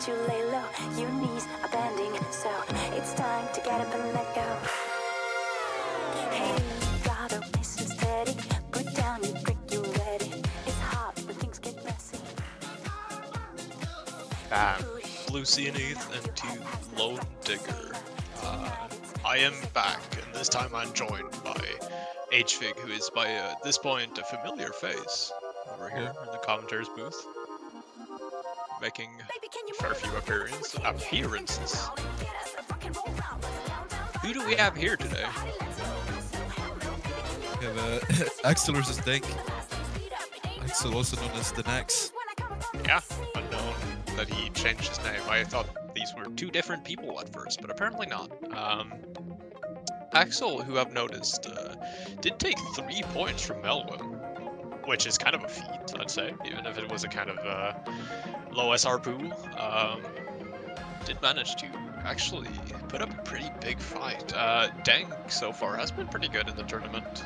To lay low, your knees are bending, so it's time to get up and let go. Hey, gotta listen steady, put down your drink, you ready. It's hot when things get messy. Lucy and Eth and to Lone Digger. I am back, and this time I'm joined by HFig, who is by this point a familiar face over here in the commentator's booth, making a fair few appearances. Who do we have here today? We have Axel versus Denk. Axel, also known as the Nex. Yeah, unknown that he changed his name. I thought the these were two different people at first, but apparently not. Axel, who I've noticed, did take 3 points from Melwim, which is kind of a feat, I'd say, even if it was a kind of low SR pool. Did manage to actually put up a pretty big fight. Denk so far has been pretty good in the tournament.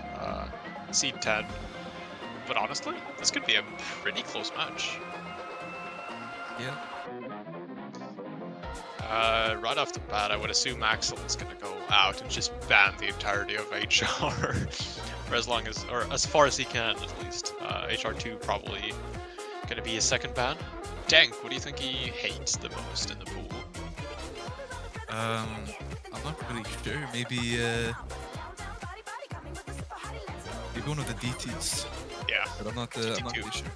Seed 10. But honestly, this could be a pretty close match. Yeah. Right off the bat, I would assume Axel is going to go out and just ban the entirety of HR. For as long as, or as far as he can at least. HR2 probably going to be his second ban. Denk, what do you think he hates the most in the pool? I'm not really sure. Maybe maybe one of the DTs, Yeah, but I'm not GT2. really sure.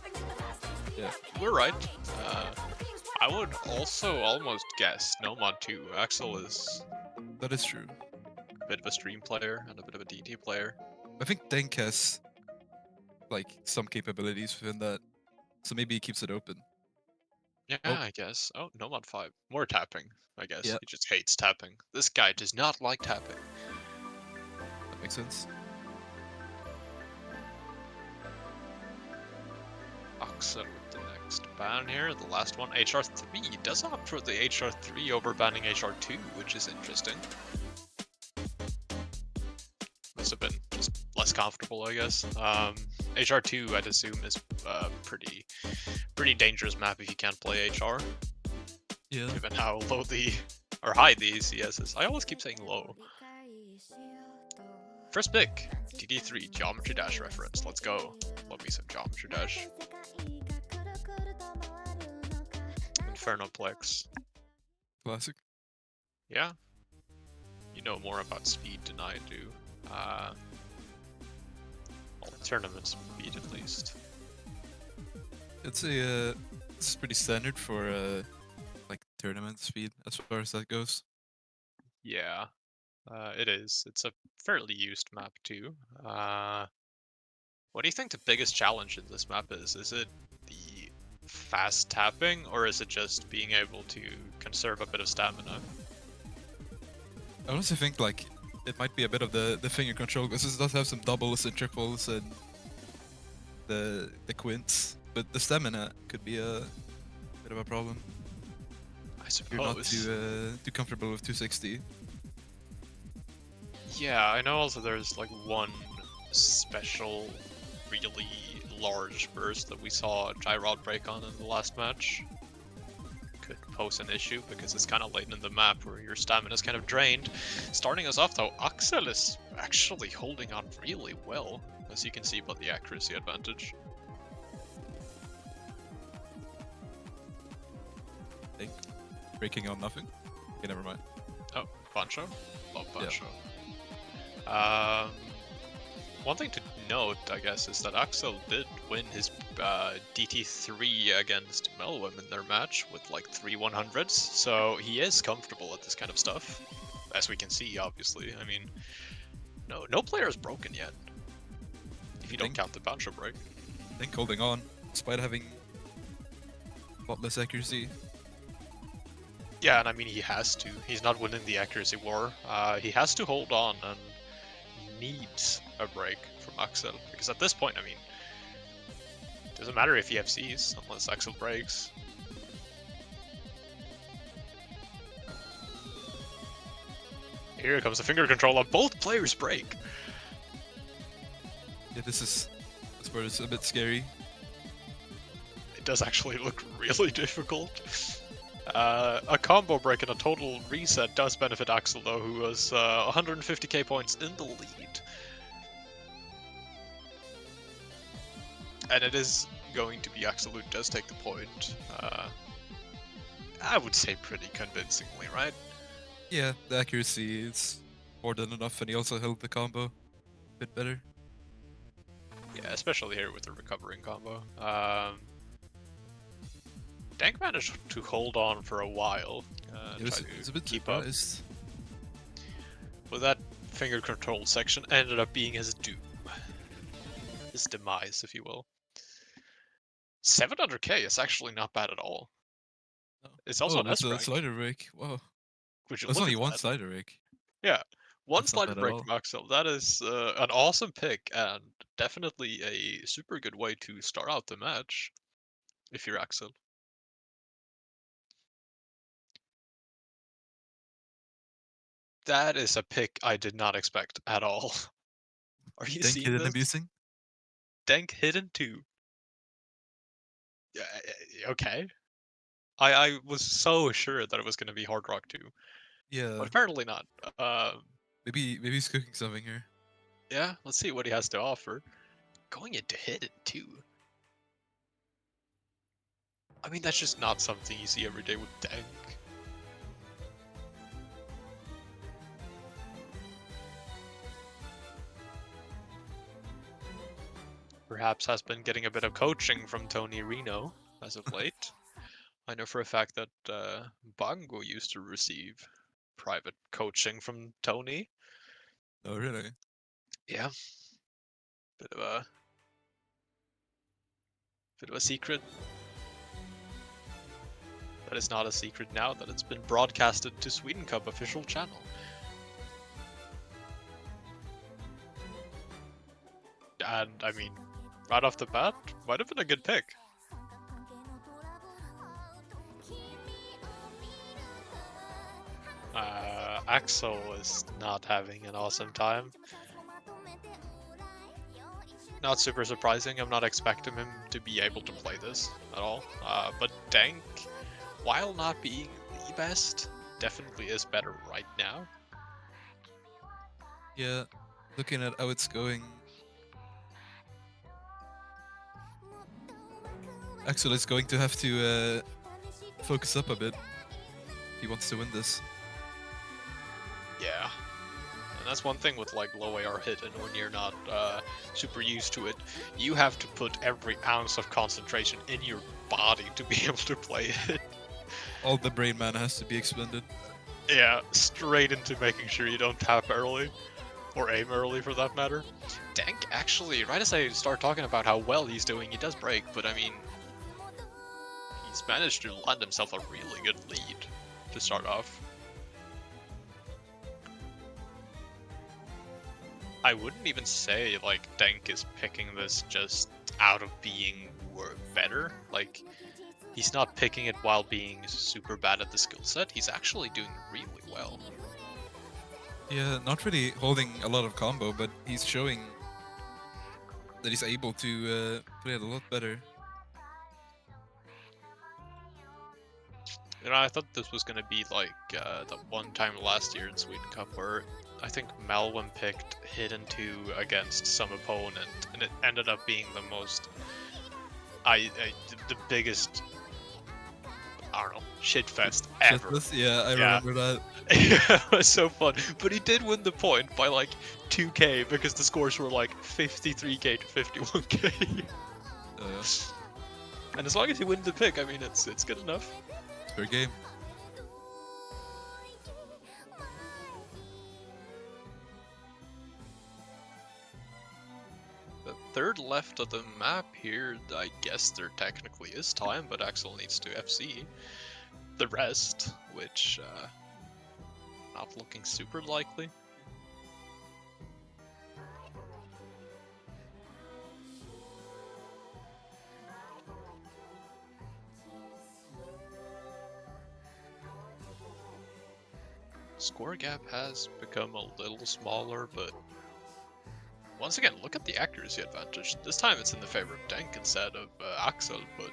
Yeah. We're right. I would also almost guess Nomad 2. Axel is That is true. a bit of a stream player and a bit of a DT player. I think Denk has like some capabilities within that, so maybe he keeps it open. Yeah, Oh. I guess. Oh, Nomad 5. More tapping, I guess. Yeah. He just hates tapping. This guy does not like tapping. That makes sense. Axel with the next ban here. The last one, HR3. Does opt for the HR3 over banning HR2, which is interesting. Must have been just less comfortable, I guess. HR2, I'd assume, is pretty dangerous map if you can't play HR. Yeah. Given how low or high the ACS is. I always keep saying low. First pick, DD3, Geometry Dash reference. Let's go. Love me some Geometry Dash. Infernoplex. Classic. Yeah. You know more about speed than I do. Well, tournament speed at least. It's a it's pretty standard for like tournament speed as far as that goes. Yeah, it is. It's a fairly used map too. What do you think the biggest challenge in this map is? Is it the fast tapping, or is it just being able to conserve a bit of stamina? I honestly think like it might be a bit of the finger control, because it does have some doubles and triples and the quints, but the stamina could be a bit of a problem. I If you're not suppose. too comfortable with 260. Yeah, I know also there's like one special really large burst that we saw Gyrod break on in the last match. Could pose an issue because it's kind of late in the map where your stamina is kind of drained. Starting us off though, Axel is actually holding on really well, as you can see by the accuracy advantage. Think breaking on nothing. Okay, never mind. Oh, Pancho? Love Pancho. One thing to note, I guess, is that Axel did win his DT3 against Melwim in their match with like 3 100s, so he is comfortable at this kind of stuff, as we can see, obviously. I mean, no player is broken yet, if you don't count the Pancho break. Denk holding on, despite having a lot less accuracy. Yeah, and I mean, he has to. He's not winning the accuracy war. He has to hold on and needs a break from Axel, because at this point, I mean, it doesn't matter if he FCs unless Axel breaks. Here comes the finger control on both players break. Yeah, this part is a bit scary. It does actually look really difficult. A combo break and a total reset does benefit Axel though, who was 150k points in the lead. And it is going to be Axel who does take the point. I would say pretty convincingly, right? Yeah, the accuracy is more than enough, and he also held the combo a bit better. Yeah, especially here with the recovering combo. Denk managed to hold on for a while. It was a bit keep up. surprised. But that finger control section ended up being his doom. His demise, if you will. 700k is actually not bad at all. No. It's also an there's S a rank, slider break. Whoa. which you There's look only at one that. slider break. Yeah, one That's not slider bad at break all. from Axel. That is an awesome pick and definitely a super good way to start out the match if you're Axel. That is a pick I did not expect at all. Are you Denk seeing hidden this? abusing? Denk hidden too. Yeah, okay. I was so sure that it was going to be Hard Rock 2, Yeah. but apparently not. Maybe he's cooking something here. Yeah, let's see what he has to offer. Going into hidden too. I mean, that's just not something you see every day with Denk. Perhaps has been getting a bit of coaching from Tony Reno as of late. I know for a fact that Bango used to receive private coaching from Tony. Oh really? Yeah, bit of a secret. That is not a secret now that it's been broadcasted to Sweden Cup official channel. And I mean, right off the bat, might have been a good pick. Axel is not having an awesome time. Not super surprising. I'm not expecting him to be able to play this at all. But Denk, while not being the best, definitely is better right now. Yeah. Looking at how it's going, Axel is going to have to focus up a bit if he wants to win this. Yeah. And that's one thing with like low AR hit, and when you're not super used to it, you have to put every ounce of concentration in your body to be able to play it. All the brain mana has to be expended. Yeah, straight into making sure you don't tap early, or aim early for that matter. Denk actually, right as I start talking about how well he's doing, he does break, but I mean, he's managed to land himself a really good lead to start off. I wouldn't even say like Denk is picking this just out of being better. Like, he's not picking it while being super bad at the skill set. He's actually doing really well. Yeah, not really holding a lot of combo, but he's showing that he's able to play it a lot better. You know, I thought this was gonna be like the one time last year in Sweden Cup where I think Melwin picked Hidden 2 against some opponent, and it ended up being the most, the biggest, I don't know, shitfest ever. Shitless? Yeah, I Yeah. remember that. It was so fun, but he did win the point by like 2k because the scores were like 53k to 51k. And as long as he wins the pick, I mean, it's good enough. It's fair game. The third left of the map here, I guess there technically is time, but Axel needs to FC the rest, which not looking super likely. Score gap has become a little smaller, but once again, look at the accuracy advantage. This time it's in the favor of Denk instead of Axel, but...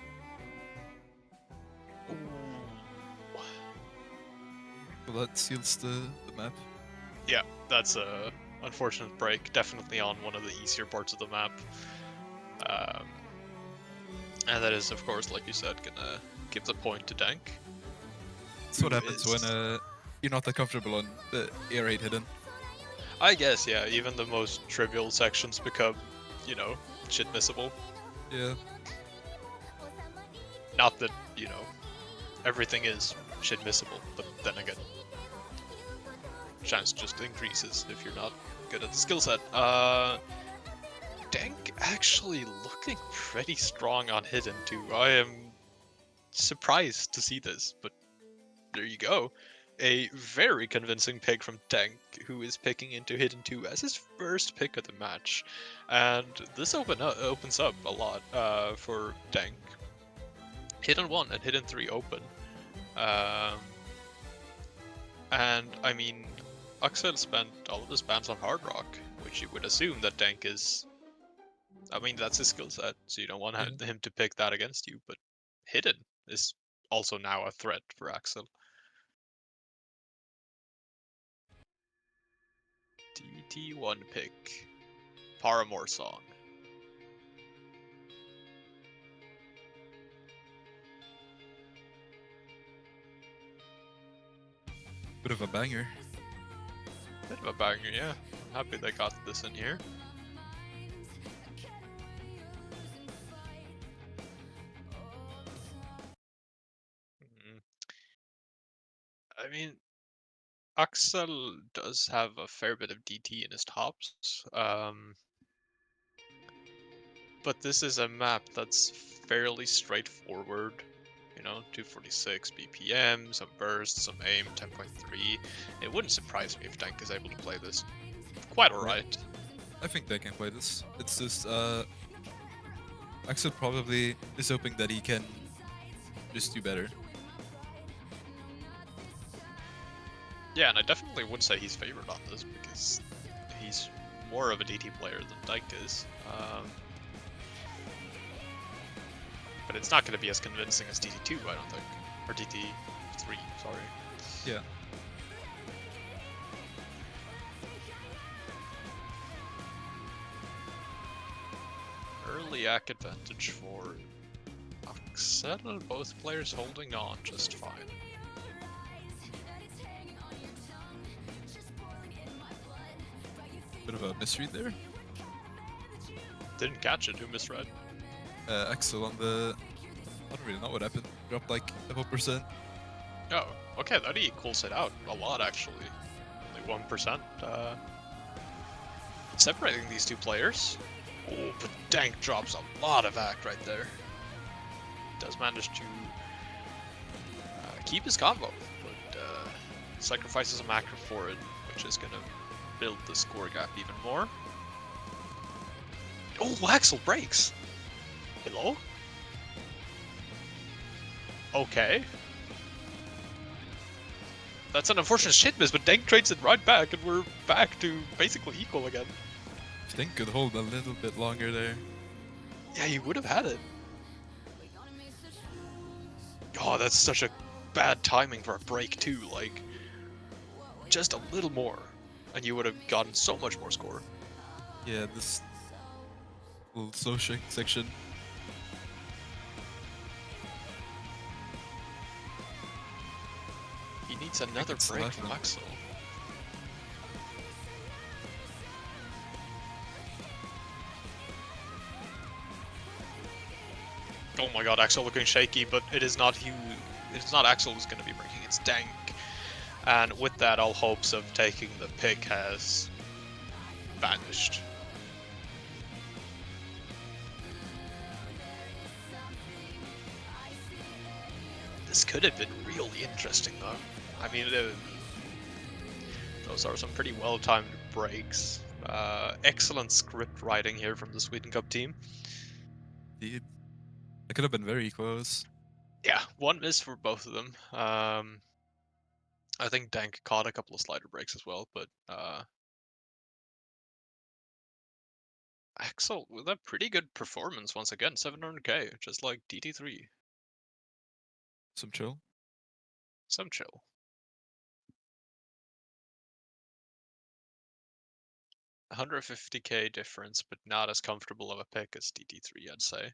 Ooh. Well, that seals the map. Yeah, that's a unfortunate break. Definitely on one of the easier parts of the map. And that is, of course, like you said, gonna give the point to Denk. That's what happens when you're not that comfortable on the air raid hidden. I guess, yeah, even the most trivial sections become, you know, shit missable. Yeah. Not that, you know, everything is shit missable, but then again, chance just increases if you're not good at the skill set. Denk actually looking pretty strong on hidden too. I am surprised to see this, but there you go. A very convincing pick from Denk, who is picking into Hidden 2 as his first pick of the match. And this opens up a lot for Denk. Hidden 1 and Hidden 3 open. And I mean, Axel spent all of his bans on Hard Rock, which you would assume that Denk is. I mean, that's his skill set, so you don't want him to pick that against you. But Hidden is also now a threat for Axel. DT1 pick. Paramore song. Bit of a banger. Bit of a banger, yeah. I'm happy they got this in here. I mean, Axel does have a fair bit of DT in his tops. But this is a map that's fairly straightforward. You know, 246 BPM, some burst, some aim, 10.3. It wouldn't surprise me if Denk is able to play this quite alright. I think they can play this. It's just Axel probably is hoping that he can just do better. Yeah, and I definitely would say he's favored on this because he's more of a DT player than Denk is. But it's not going to be as convincing as DT2, I don't think. Or DT3, sorry. Yeah. Early ACK advantage for Axel, both players holding on just fine. Bit of a misread there. Didn't catch it, who misread? Axel on the... I don't really know what happened. Dropped like a couple percent. Oh, okay, that equals it out a lot actually. Only 1%. Separating these two players. Oh, but Denk drops a lot of act right there. Does manage to keep his combo, but sacrifices a macro for it, which is gonna build the score gap even more. Oh, Axel breaks! Hello? Okay. That's an unfortunate shit miss, but Denk trades it right back, and we're back to basically equal again. Denk could hold a little bit longer there. Yeah, he would have had it. Oh, that's such a bad timing for a break too, like, just a little more, and you would have gotten so much more score. Yeah, this little slow section. He needs another it's break left from now. Axel. Oh my god, Axel looking shaky, but it is not it's not Axel who's going to be breaking, it's Denk. And with that, all hopes of taking the pick has vanished. This could have been really interesting though. I mean, those are some pretty well-timed breaks. Excellent script writing here from the Sweden Cup team. Indeed. It could have been very close. Yeah, one miss for both of them. I think Denk caught a couple of slider breaks as well, but Axel with a pretty good performance once again, 700k, just like DT3. Some chill. Some chill. 150k difference, but not as comfortable of a pick as DT3, I'd say.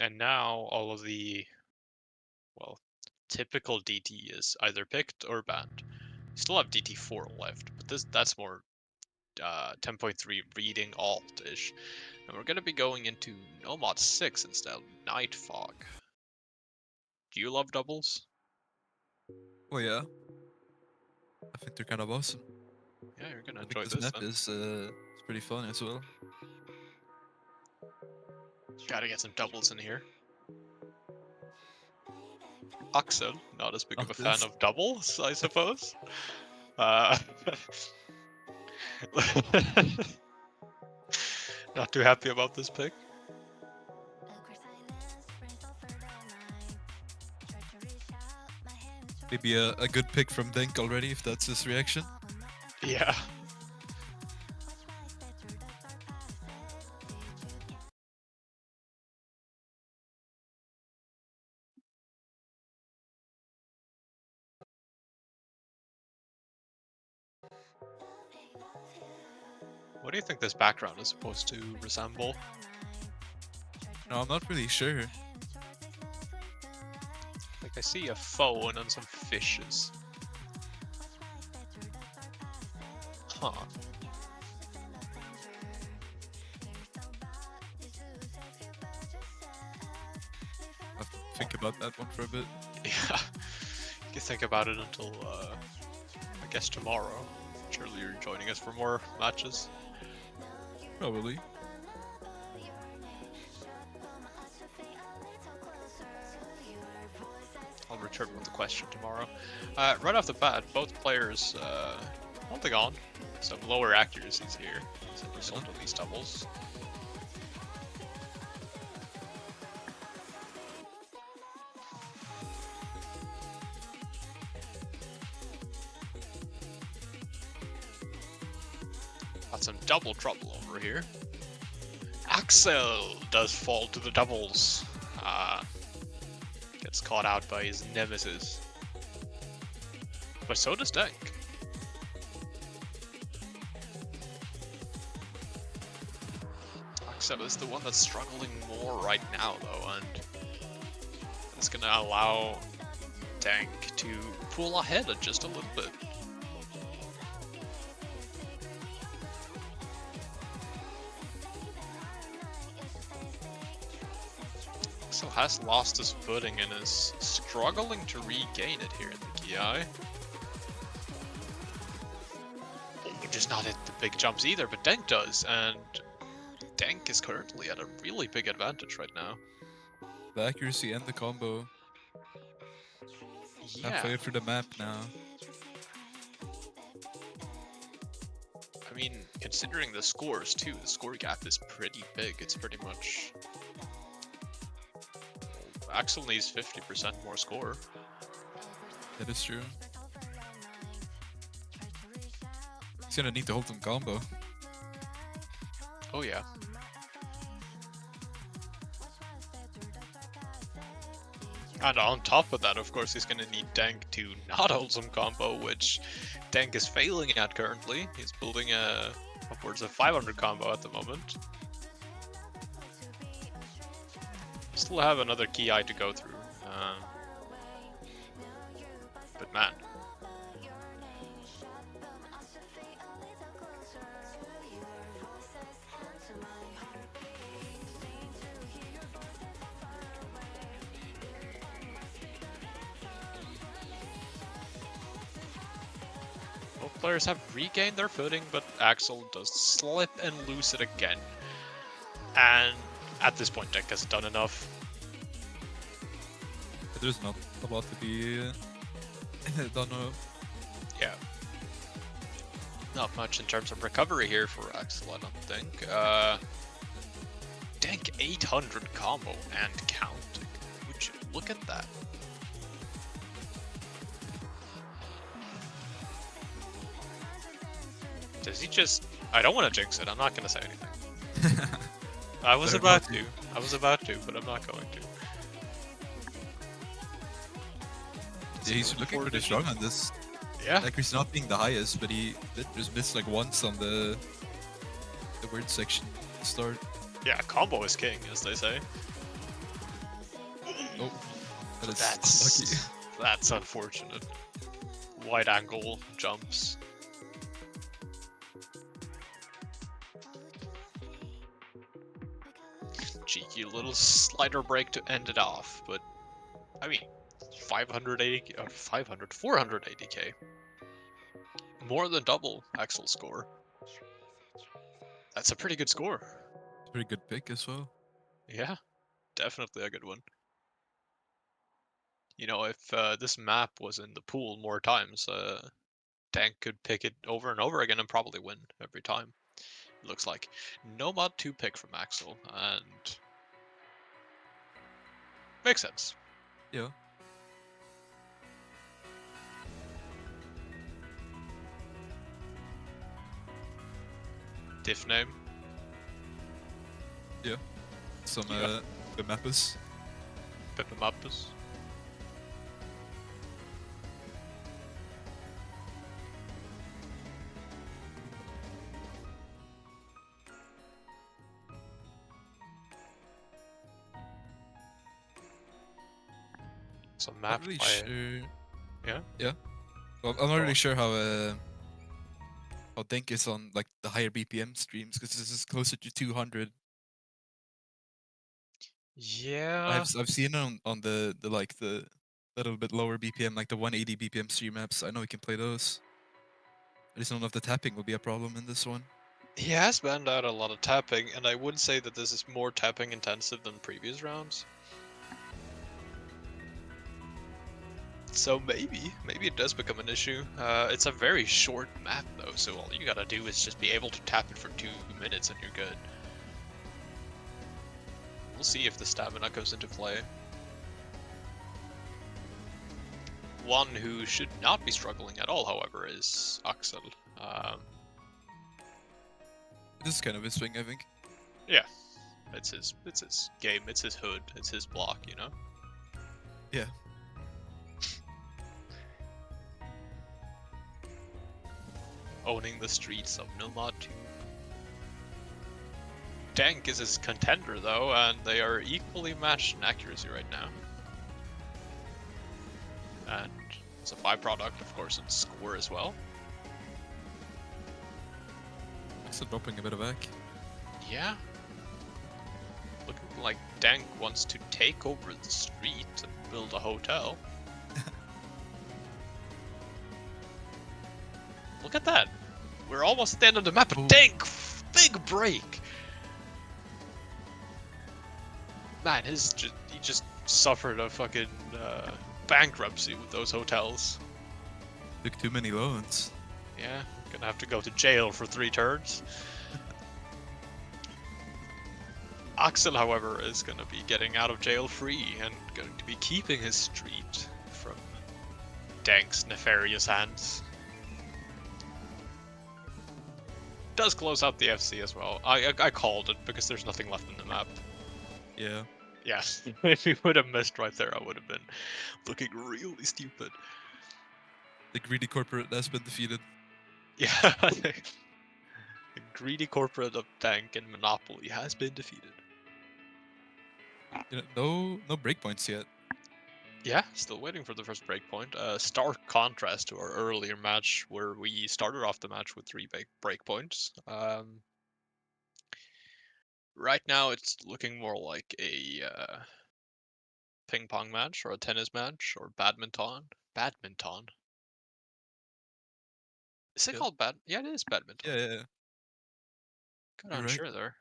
And now all of the, well, typical DT is either picked or banned. You still have DT4 left, but that's more 10.3 reading alt-ish. And we're going to be going into Nomad 6 instead, Night Fog. Do you love doubles? Oh yeah. I think they're kind of awesome. Yeah, you're going to I think enjoy this this map then. is pretty fun as well. Gotta get some doubles in here. Axel, not as big of Not a fan this. of doubles, I suppose. Uh, not too happy about this pick. Maybe a good pick from Denk already, if that's his reaction. Yeah. What do you think this background is supposed to resemble? No, I'm not really sure. Like I see a phone and some fishes. Huh. I have to think about that one for a bit. Yeah. You can think about it until, I guess tomorrow. Surely you're joining us for more matches. Probably. I'll return with the question tomorrow. Right off the bat, both players holding on. Some lower accuracies here as a result of these doubles. Got some double trouble over here. Axel does fall to the doubles. Gets caught out by his nemesis. But so does Denk. Axel is the one that's struggling more right now, though, and it's gonna allow Denk to pull ahead just a little bit. Axel has lost his footing and is struggling to regain it here in the Ki. He does not hit the big jumps either, but Denk does, and Denk is currently at a really big advantage right now. The accuracy and the combo. Yeah, Halfway through the map now. I mean, considering the scores too, the score gap is pretty big. It's pretty much... Axel needs 50% more score. That is true. He's gonna need to hold some combo. Oh yeah. And on top of that, of course, he's going to need Denk to not hold some combo, which Denk is failing at currently. He's building upwards of 500 combo at the moment. Still have another Ki to go through. But man. Both players have regained their footing, but Axel does slip and lose it again. And at this point, Denk has done enough. But there's not a lot to be done of. Yeah. Not much in terms of recovery here for Axel, I don't think. Denk 800 combo and counting. Would you look at that? Does he just... I don't want to jinx it, I'm not going to say anything. I was Better about not to. to. I was about to, but I'm not going to. Yeah, he's looking pretty strong on this. Yeah. Like he's not being the highest, but he did just missed like once on the word section to start. Yeah, combo is king, as they say. Oh, that is That's unlucky. that's unfortunate. Wide angle jumps. Cheeky little slider break to end it off, but I mean, 580 or 480k. More than double Axel's score. That's a pretty good score. Pretty good pick as well. Yeah, definitely a good one. You know, if this map was in the pool more times, Denk could pick it over and over again and probably win every time. It looks like. No mod 2 pick from Axel, and makes sense. Yeah. Diff name. Yeah. Some Yeah. good mappers. Pepe Mappus. So Not mapped really by sure. yeah. Yeah. Well, I'm not Go really on. sure how Denk is on like the higher BPM streams because this is closer to 200. Yeah. I've seen it on the like the little bit lower BPM, like the 180 BPM stream maps. I know he can play those. I just don't know if the tapping will be a problem in this one. He has banned out a lot of tapping, and I would say that this is more tapping intensive than previous rounds. So maybe it does become an issue. It's a very short map though, so all you gotta do is just be able to tap it for 2 minutes and you're good. We'll see if the stamina comes into play. One who should not be struggling at all, however, is Axel. This is kind of his thing, I think. Yeah, it's his game, it's his hood, it's his block, you know? Yeah. Owning the streets of Nomad 2. Denk is his contender though, and they are equally matched in accuracy right now. And it's a byproduct, of course, in score as well. Still dropping a bit of back. Yeah. Looking like Denk wants to take over the street and build a hotel. Look at that. We're almost at the end of the map, but Ooh. Denk! Big break! Man, he just suffered a fucking bankruptcy with those hotels. Took too many loans. Yeah, gonna have to go to jail for 3 turns. Axel, however, is gonna be getting out of jail free and going to be keeping his street from Denk's nefarious hands. Does close out the FC as well. I called it because there's nothing left in the map. Yeah. Yes, if he would have missed right there, I would have been looking really stupid. The greedy corporate has been defeated. Yeah, the greedy corporate of Denk and Monopoly has been defeated. You know, no breakpoints yet. Yeah, still waiting for the first breakpoint. Stark contrast to our earlier match where we started off the match with 3 breakpoints. Right now it's looking more like a ping pong match or a tennis match or badminton. Badminton. Is it Yeah. called bad? Yeah, it is badminton. Yeah. Good You're on right. sure there.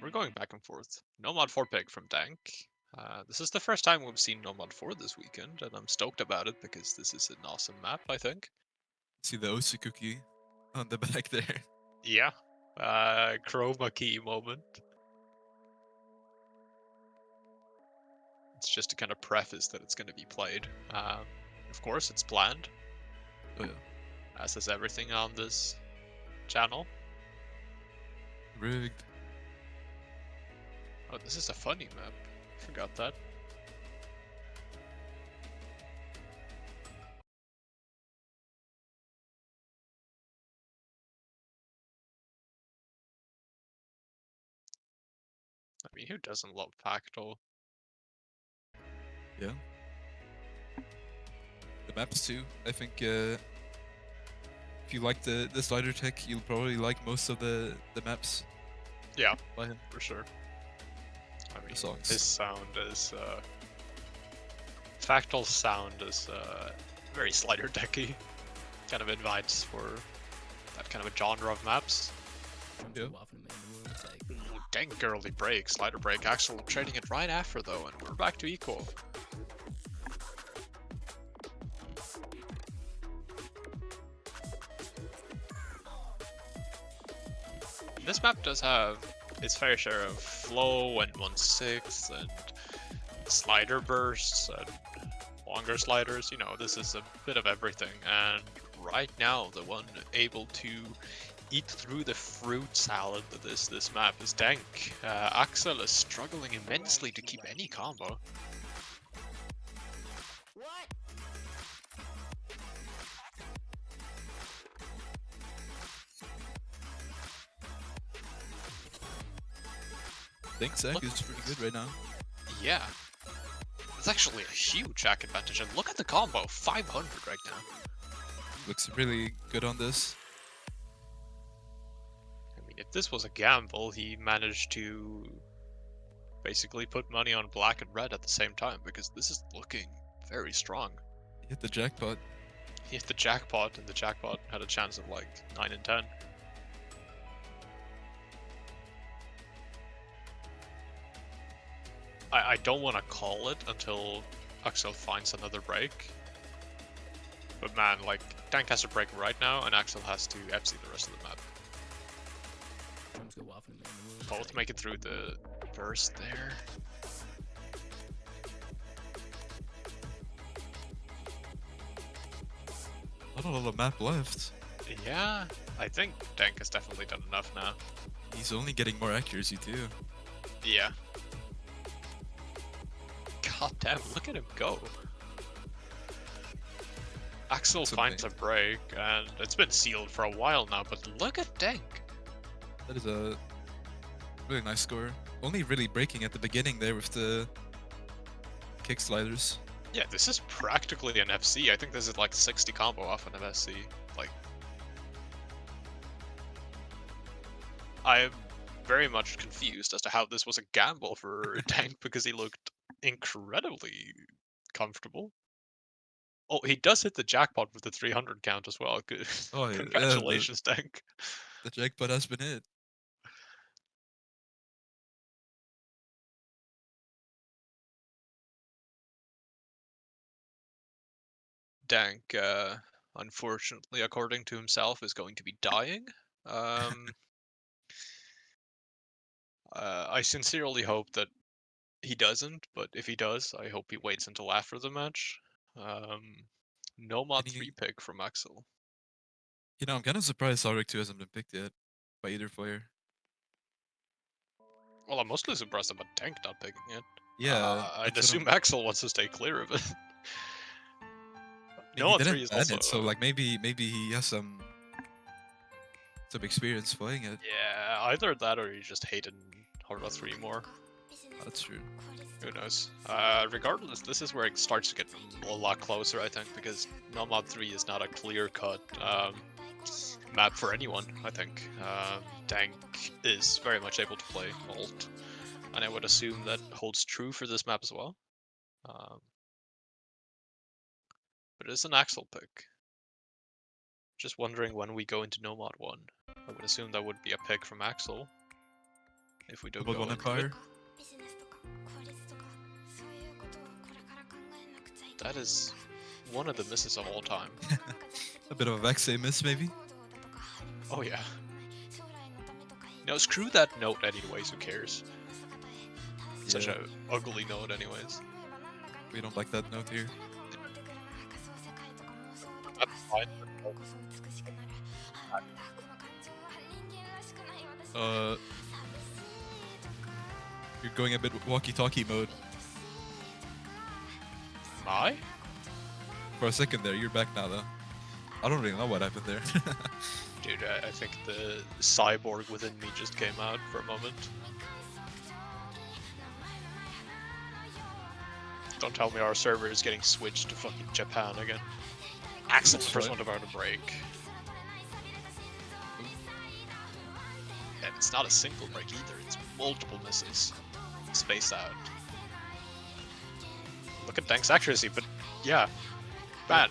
We're going back and forth. Nomad 4 pick from Dank. This is the first time we've seen Nomad 4 this weekend, and I'm stoked about it because this is an awesome map, I think. See the Osu cookie on the back there. Yeah. Chroma key moment. It's just to kind of preface that it's going to be played. Of course, it's planned, Oh yeah. as is everything on this channel. Rigged. Oh, this is a funny map. Forgot that. I mean, who doesn't love Pactal? Yeah. The maps too. I think if you like the slider tech, you'll probably like most of the maps. Yeah, By him. for sure. I mean, songs. his sound is Factal's sound is very slider decky. Kind of invites for that kind of a genre of maps. Yeah. Denk early break, slider break. Axel trading it right after though, and we're back to equal. This map does have its fair share of flow and 1/6 and slider bursts and longer sliders. You know, this is a bit of everything. And right now, the one able to eat through the fruit salad that is this map is Denk. Axel is struggling immensely to keep any combo. Think Zach is pretty good right now. Yeah. It's actually a huge hack advantage. And look at the combo, 500 right now. Looks really good on this. I mean, if this was a gamble, he managed to basically put money on black and red at the same time, because this is looking very strong. Hit the jackpot. He hit the jackpot, and the jackpot had a chance of like 9 and 10. I don't want to call it until Axel finds another break. But man, like, Denk has to break right now, and Axel has to FC the rest of the map. Both make it through the burst there. Not a lot of map left. Yeah, I think Denk has definitely done enough now. He's only getting more accuracy too. Yeah. God damn, look at him go. Axel finds a break, and it's been sealed for a while now, but look at Denk. That is a really nice score. Only really breaking at the beginning there with the kick sliders. Yeah, this is practically an FC. I think this is like 60 combo off an MSC. Like, I'm very much confused as to how this was a gamble for Denk, because he looked incredibly comfortable. Oh, he does hit the jackpot with the 300 count as well. Good. Oh, yeah, Congratulations, Denk. The jackpot has been hit. Denk, unfortunately, according to himself, is going to be dying. I sincerely hope that he doesn't, but if he does, I hope he waits until after the match. No mod 3 pick from Axel. You know, I'm kind of surprised Auric 2 hasn't been picked yet by either player. Well, I'm mostly surprised about Denk not picking it. Yeah, I'd assume Axel wants to stay clear of it. No, he didn't ban it, so like maybe he has some experience playing it. Yeah, either that or he just hated Horror 3 more. That's true. Who knows? Regardless, this is where it starts to get a lot closer, I think, because Nomad 3 is not a clear-cut map for anyone, I think. Denk is very much able to play ult, and I would assume that holds true for this map as well. But it is an Axel pick. Just wondering when we go into Nomad 1. I would assume that would be a pick from Axel. If we do go One into Empire. it. That is one of the misses of all time. A bit of a Vexay miss, maybe? Oh yeah. No, screw that note anyways, who cares? Such a ugly note anyways. We don't like that note here. That's fine. You're going a bit walkie-talkie mode. Am I? For a second there, you're back now though. I don't really know what happened there. Dude, I think the cyborg within me just came out for a moment. Don't tell me our server is getting switched to fucking Japan again. Axel, the first one to find a break. And it's not a single break either, it's multiple misses. Spaced out. Look at Denk's accuracy, but yeah, bad.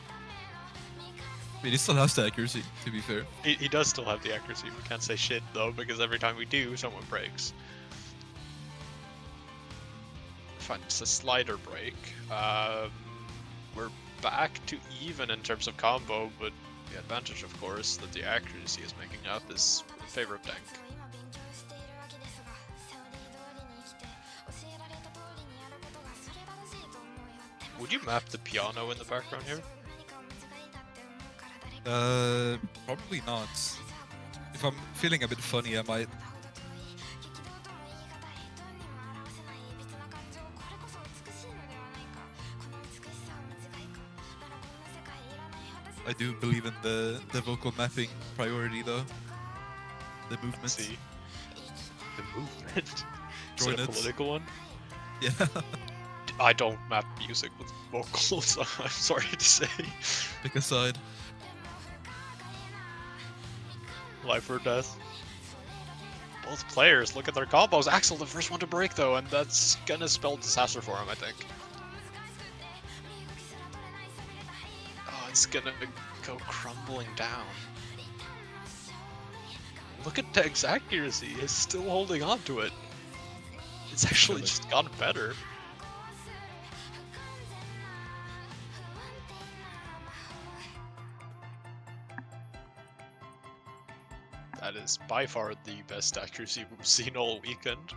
I mean, he still has the accuracy, to be fair. He does still have the accuracy, we can't say shit though, because every time we do, someone breaks. fine, it's a slider break. We're back to even in terms of combo, but the advantage, of course, that the accuracy is making up is in favor of Denk. Would you map the piano in the background here? Probably not. If I'm feeling a bit funny, I might. I do believe in the vocal mapping priority though. The movement. Let's see. The movement? Is Join it a it. political one? Yeah. I don't map music with vocals, I'm sorry to say. Pick a side. Life or death. Both players, look at their combos. Axel, the first one to break though, and that's gonna spell disaster for him, I think. Oh, it's gonna go crumbling down. Look at Denk's accuracy, he's still holding on to it. It's actually just gotten better. That is by far the best accuracy we've seen all weekend.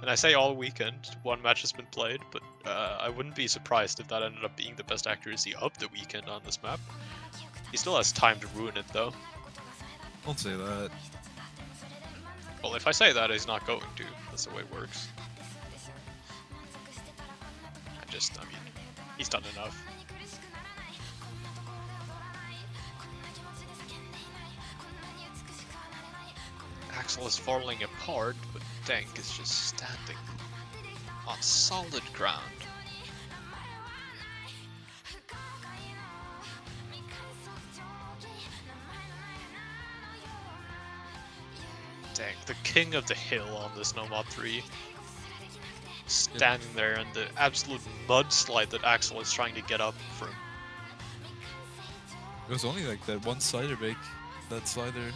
And I say all weekend, one match has been played, but I wouldn't be surprised if that ended up being the best accuracy of the weekend on this map. He still has time to ruin it though. Don't say that. Well, if I say that, he's not going to. That's the way it works. I mean, he's done enough. Axel is falling apart, but Denk is just standing on solid ground. Denk, the king of the hill on this Nomad 3. Standing there in the absolute mudslide that Axel is trying to get up from. It was only like that one slider break. That slider.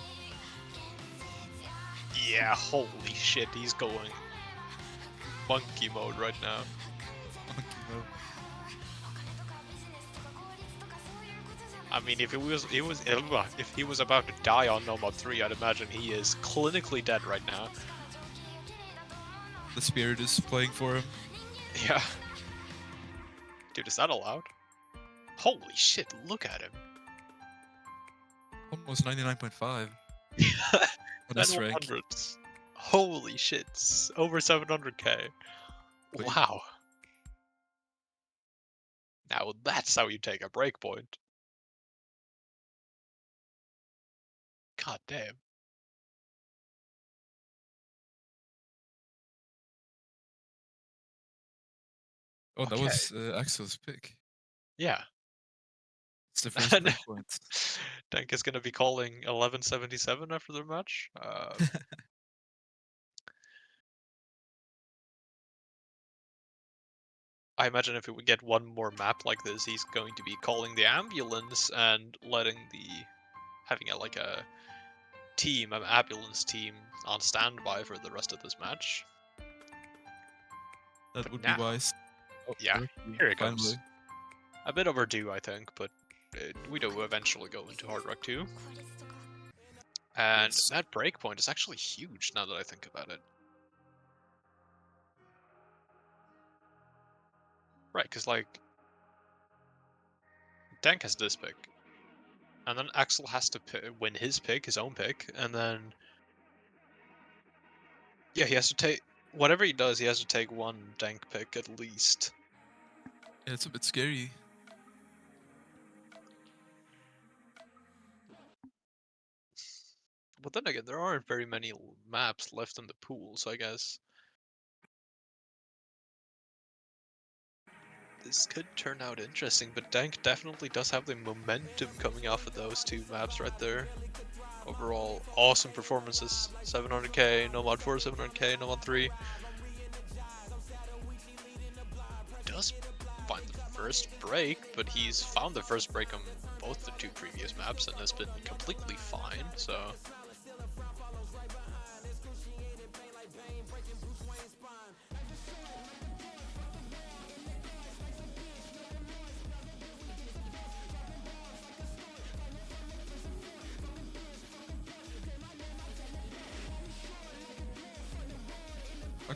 Yeah, holy shit, he's going monkey mode right now. I mean, if he was about to die on Nomad 3, I'd imagine he is clinically dead right now. The spirit is playing for him. Yeah. Dude, is that allowed? Holy shit, look at him. Almost 99.5. On Then this rank. 100s. Holy shit, over 700k. Wait. Wow. Now that's how you take a breakpoint. God damn. Oh, that Okay. was Axel's pick. Yeah. It's the first breakpoint. Denk is gonna be calling 1177 after the match. I imagine if we would get one more map like this, he's going to be calling the ambulance and having a team, an ambulance team on standby for the rest of this match. That But would now- be wise. Oh, Yeah, here it comes. finally. A bit overdue, I think, but we do eventually go into Hard Rock 2. And Yes. that breakpoint is actually huge now that I think about it. Right, because like Denk has this pick, and then Axel has to win his pick, his own pick, and then yeah, he has to take whatever he does. He has to take one Denk pick at least. Yeah, it's a bit scary. But then again, there aren't very many maps left in the pool, so I guess this could turn out interesting. But Denk definitely does have the momentum coming off of those two maps right there. Overall, awesome performances. 700k, Nomad 4, 700k, Nomad 3. Does find the first break, but he's found the first break on both the two previous maps and has been completely fine, so...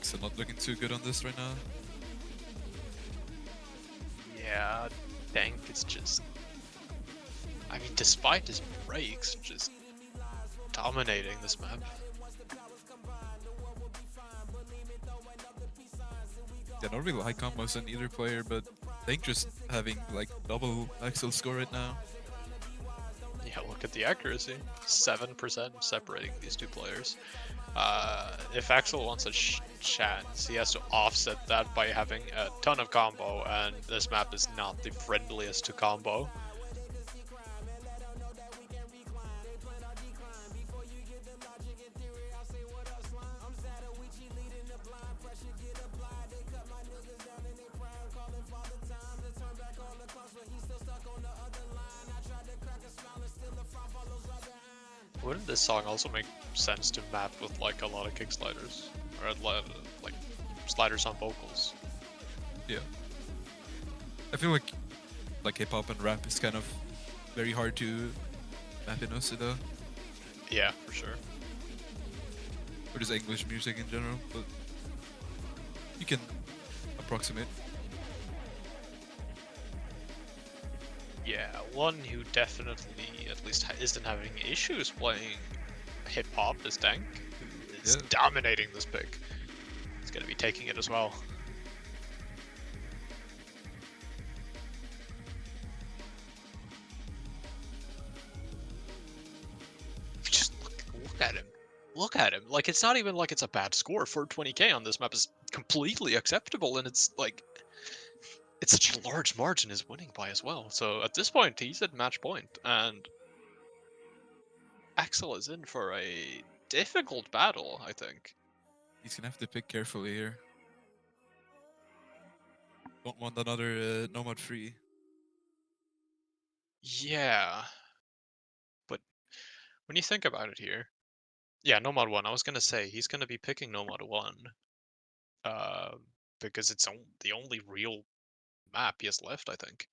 Axel not looking too good on this right now. Yeah, Denk is just... I mean, despite his breaks, just dominating this map. Yeah, not really high combos on either player, but Denk just having like double Axel score right now. Yeah, look at the accuracy. 7% separating these two players. If Axel wants a chance, he has to offset that by having a ton of combo, and this map is not the friendliest to combo. Wouldn't this song also make sense to map with like a lot of kick sliders? Or like sliders on vocals? Yeah. I feel like hip-hop and rap is kind of very hard to map in OC though. Yeah, for sure. Or just English music in general, but you can approximate. Yeah, one who definitely at least isn't having issues playing hip-hop is Denk, who is dominating this pick. He's going to be taking it as well. Just look at him. Look at him. Like, it's not even like it's a bad score. 420k on this map is completely acceptable, and it's like... It's such a large margin is winning by as well. So at this point, he's at match point, and Axel is in for a difficult battle, I think. He's gonna have to pick carefully here. Don't want another Nomad free. Yeah. But when you think about it here, yeah, Nomad 1, I was going to say, he's going to be picking Nomad 1 because it's the only real map he has left, I think.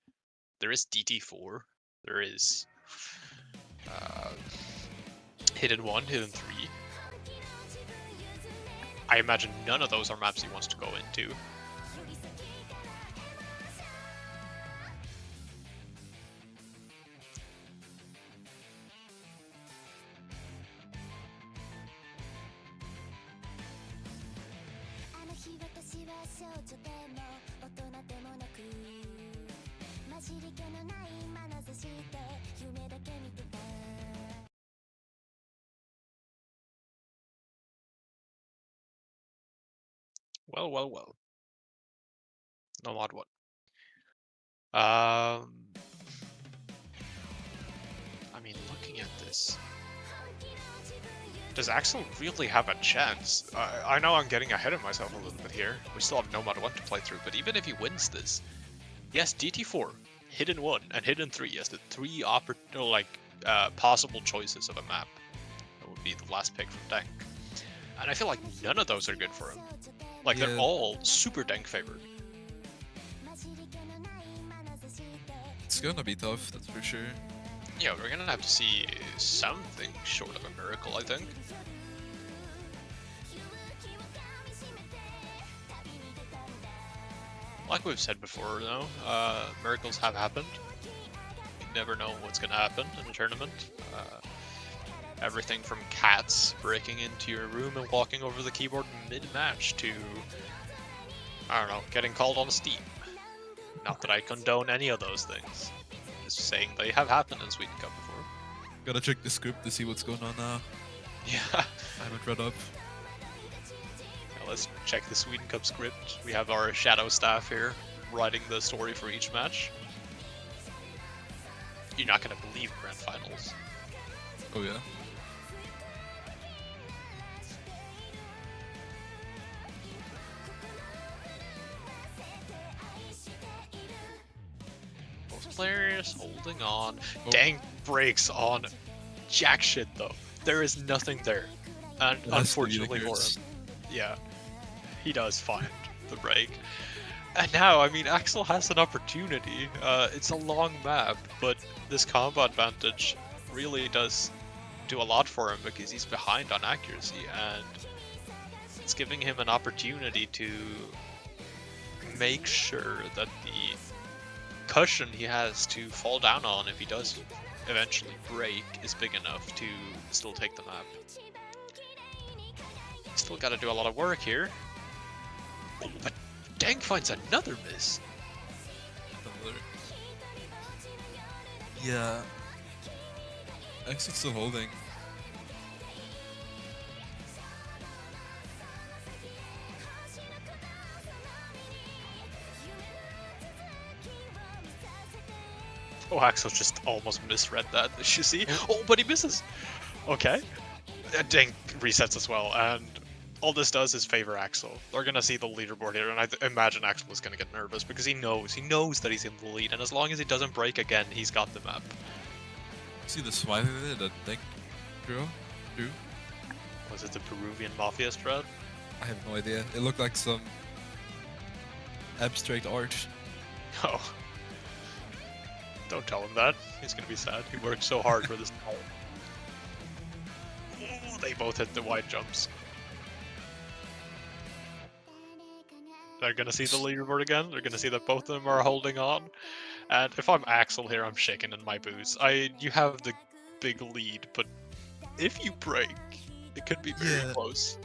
There is DT4, there is Hidden 1, Hidden 3. I imagine none of those are maps he wants to go into. Well. Nomad 1. I mean, looking at this, does Axel really have a chance? I know I'm getting ahead of myself a little bit here. We still have Nomad 1 to play through, but even if he wins this, yes, DT4, Hidden 1, and Hidden 3, yes, the three possible choices of a map. That would be the last pick from Denk. And I feel like none of those are good for him. Like, they're all super Denk favored. It's gonna be tough, that's for sure. Yeah, we're gonna have to see something short of a miracle, I think. Like we've said before, though, miracles have happened. You never know what's gonna happen in a tournament. Everything from cats breaking into your room and walking over the keyboard mid-match to, I don't know, getting called on Steam. Not that I condone any of those things. Just saying they have happened in Sweden Cup before. Gotta check the script to see what's going on now. Yeah. I haven't read up. Now let's check the Sweden Cup script. We have our shadow staff here writing the story for each match. You're not gonna believe Grand Finals. Oh yeah. Players holding on. Denk breaks on jack shit though. There is nothing there. And unfortunately for him. Yeah. He does find the break. And now, I mean, Axel has an opportunity. It's a long map, but this combo advantage really does do a lot for him because he's behind on accuracy, and it's giving him an opportunity to make sure that the cushion he has to fall down on if he does eventually break is big enough to still take the map. Still got to do a lot of work here. Oh, but Denk finds another miss. Yeah. Axel's still holding. Oh, Axel just almost misread that. Did you see? Oh, but he misses. Okay. Denk resets as well, and all this does is favor Axel. They're gonna see the leaderboard here, and I imagine Axel is gonna get nervous because he knows that he's in the lead, and as long as he doesn't break again, he's got the map. See the smiley there that Denk drew? Was it the Peruvian mafia strat? I have no idea. It looked like some abstract art. Oh. Don't tell him that. He's gonna be sad. He worked so hard for this. Oh, they both hit the wide jumps. They're gonna see the leaderboard again. They're gonna see that both of them are holding on. And if I'm Axel here, I'm shaking in my boots. You have the big lead, but if you break, it could be very close.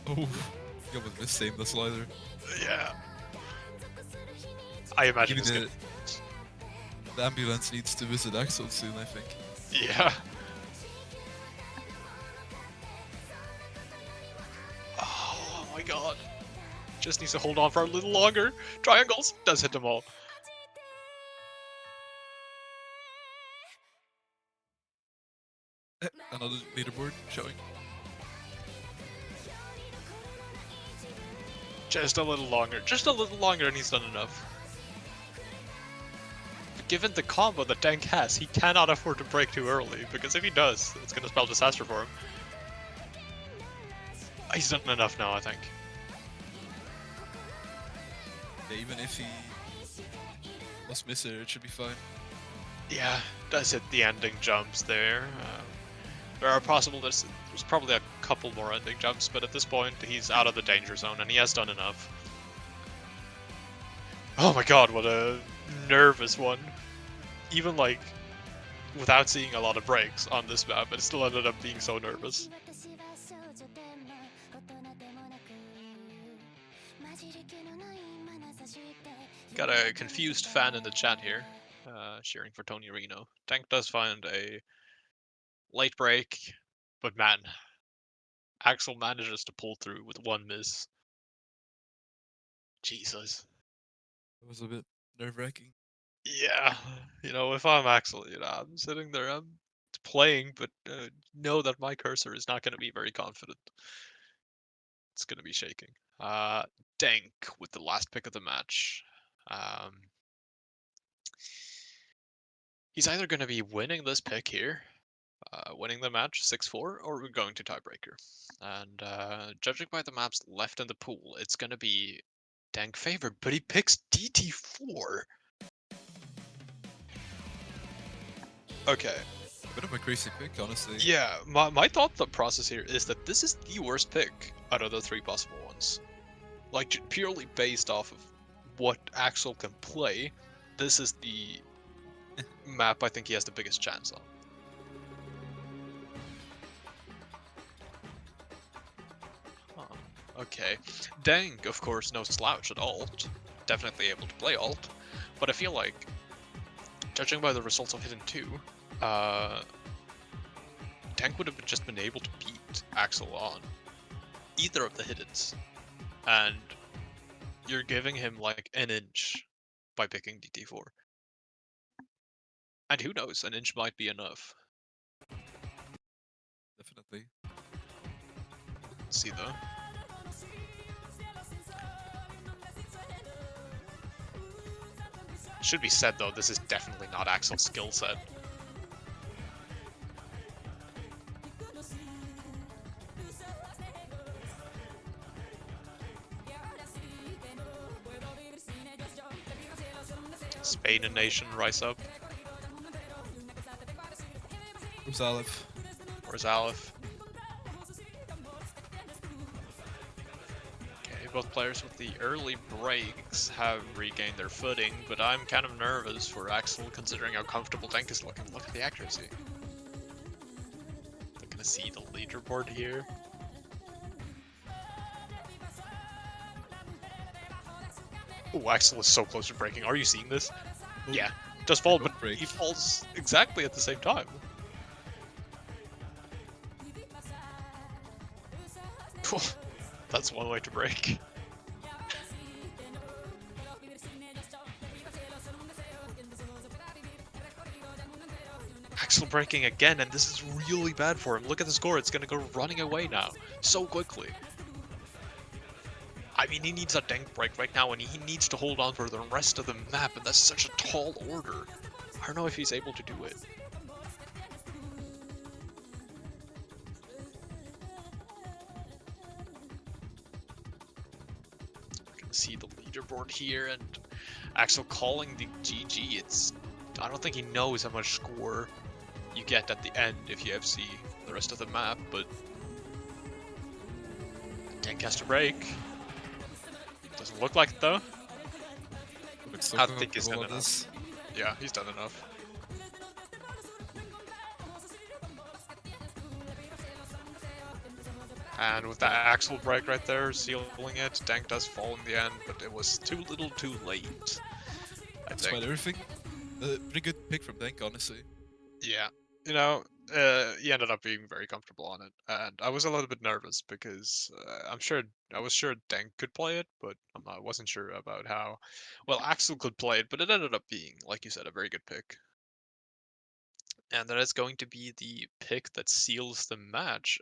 Oh, he almost missed the slider. Yeah. I imagine Maybe it's the ambulance needs to visit Axel soon, I think. Yeah. Oh my god. Just needs to hold on for a little longer. Triangles does hit them all. Another leaderboard showing. Just a little longer, and he's done enough. But given the combo that Denk has, he cannot afford to break too early, because if he does, it's going to spell disaster for him. He's done enough now, I think. Yeah, even if he was misser, it should be fine. Yeah, does hit the ending jumps there. There are possible, there's probably a couple more ending jumps, but at this point, he's out of the danger zone, and he has done enough. Oh my god, what a nervous one. Even, like, without seeing a lot of breaks on this map, it still ended up being so nervous. Got a confused fan in the chat here, cheering for Tony Reno. Denk does find a late break, but man, Axel manages to pull through with one miss. Jesus. It was a bit nerve-wracking. Yeah, you know, if I'm Axel, you know, I'm sitting there, I'm playing, but know that my cursor is not going to be very confident. It's going to be shaking. Denk with the last pick of the match. He's either going to be winning this pick here, winning the match 6-4, or we're going to tiebreaker. And judging by the maps left in the pool, it's going to be Denk favored, but he picks DT4. Okay. A bit of a crazy pick, honestly. Yeah, my thought process here is that this is the worst pick out of the three possible ones. Like, purely based off of what Axel can play, this is the map I think he has the biggest chance on. Okay. Denk, of course, no slouch at alt. Definitely able to play alt. But I feel like, judging by the results of Hidden 2, Denk would have just been able to beat Axel on either of the Hiddens. And you're giving him like an inch by picking DT4. And who knows, an inch might be enough. Definitely. Let's see though. Should be said though, this is definitely not Axel's skill set. Spain and Nation rise up. Where's Aleph? Where's Aleph? Okay, both players with the early breaks have regained their footing, but I'm kind of nervous for Axel considering how comfortable Denk is looking. Look at the accuracy. They're gonna see the leaderboard here. Oh, Axel is so close to breaking. Are you seeing this? Oh, Yeah, does fall, don't but break. he falls exactly at the same time. That's one way to break. Axel breaking again, and this is really bad for him. Look at the score, it's gonna go running away now, so quickly. I mean, he needs a Denk break right now, and he needs to hold on for the rest of the map, and that's such a tall order. I don't know if he's able to do it. I can see the leaderboard here, and Axel calling the GG. I don't think he knows how much score you get at the end if you FC the rest of the map, but Denk has to break. Doesn't look like it though. Looks so I think he's comfortable done on enough. this. Yeah, he's done enough. And with that Axel break right there, sealing it, Denk does fall in the end, but it was too little too late, I Despite think. everything, pretty good pick from Denk, honestly. Yeah, you know, he ended up being very comfortable on it, and I was a little bit nervous because I was sure Denk could play it, but I wasn't sure about how well Axel could play it. But it ended up being, like you said, a very good pick, and that is going to be the pick that seals the match.